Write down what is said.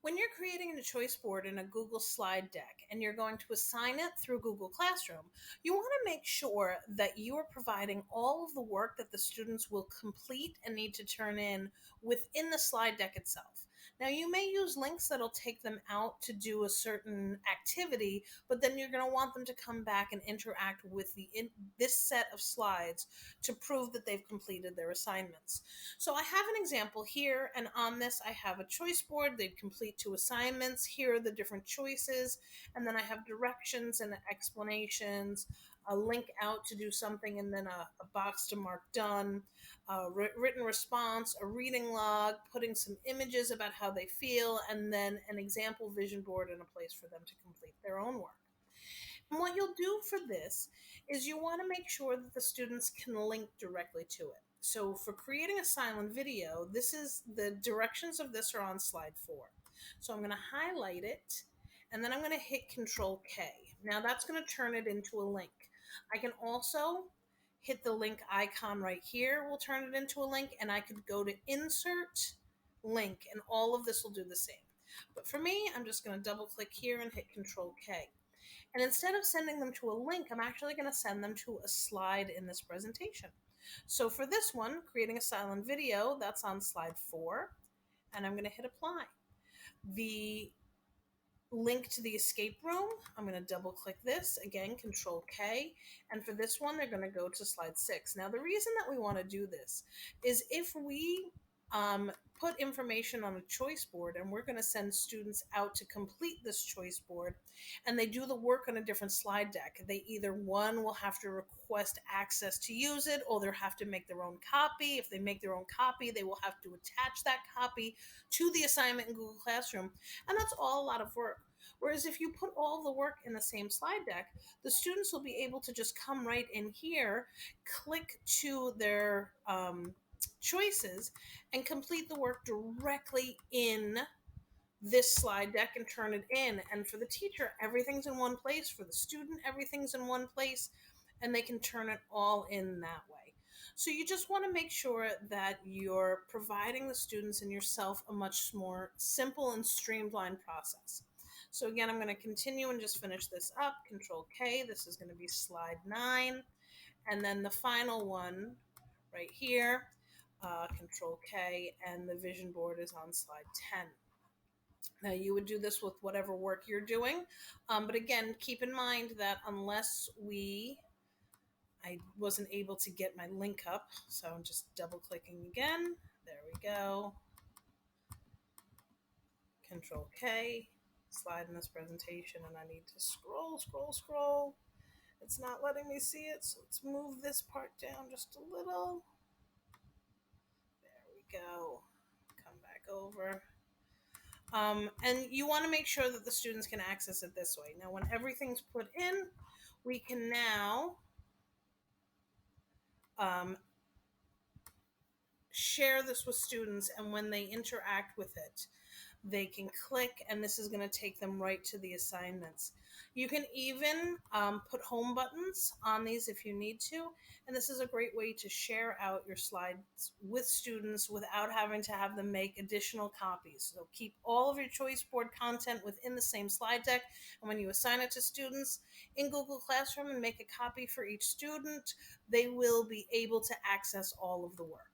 When you're creating a choice board in a Google slide deck and you're going to assign it through Google Classroom, you want to make sure that you are providing all of the work that the students will complete and need to turn in within the slide deck itself. Now, you may use links that'll take them out to do a certain activity, but then you're going to want them to come back and interact with this set of slides to prove that they've completed their assignments. So I have an example here, and on this I have a choice board. They'd complete two assignments. Here are the different choices, and then I have directions and explanations, a link out to do something, and then a box to mark done, a written response, a reading log, putting some images about how they feel, and then an example vision board and a place for them to complete their own work. And what you'll do for this is you want to make sure that the students can link directly to it. So for creating a silent video, this is the directions of this are on slide 4. So I'm going to highlight it, and then I'm going to hit Control K. Now that's going to turn it into a link. I can also hit the link icon right here, will turn it into a link, and I could go to Insert Link, and all of this will do the same. But for me, I'm just going to double click here and hit Control K. And instead of sending them to a link, I'm actually going to send them to a slide in this presentation. So for this one, creating a silent video, that's on slide 4, and I'm going to hit apply. The link to the escape room, I'm going to double click this, again, Control K, and for this one, they're going to go to slide 6. Now, the reason that we want to do this is if we put information on a choice board and we're going to send students out to complete this choice board and they do the work on a different slide deck, they either one will have to request access to use it, or they'll have to make their own copy. If they make their own copy, they will have to attach that copy to the assignment in Google Classroom, and that's all a lot of work. Whereas if you put all the work in the same slide deck, the students will be able to just come right in here, click to their choices, and complete the work directly in this slide deck and turn it in. And for the teacher, everything's in one place. For the student, everything's in one place, and they can turn it all in that way. So you just want to make sure that you're providing the students and yourself a much more simple and streamlined process. So again, I'm going to continue and just finish this up. Control K, this is going to be slide 9. And then the final one right here, Control K, and the vision board is on slide 10. Now, you would do this with whatever work you're doing. But again, keep in mind that I wasn't able to get my link up, so I'm just double clicking again. There we go. Control K, slide in this presentation, and I need to scroll. It's not letting me see it, so let's move this part down just a little. There we go. Come back over. And you want to make sure that the students can access it this way. Now, when everything's put in, we can now share this with students, and when they interact with it, they can click, and this is going to take them right to the assignments. You can even put home buttons on these if you need to, and this is a great way to share out your slides with students without having to have them make additional copies. So keep all of your choice board content within the same slide deck, and when you assign it to students in Google Classroom and make a copy for each student, they will be able to access all of the work.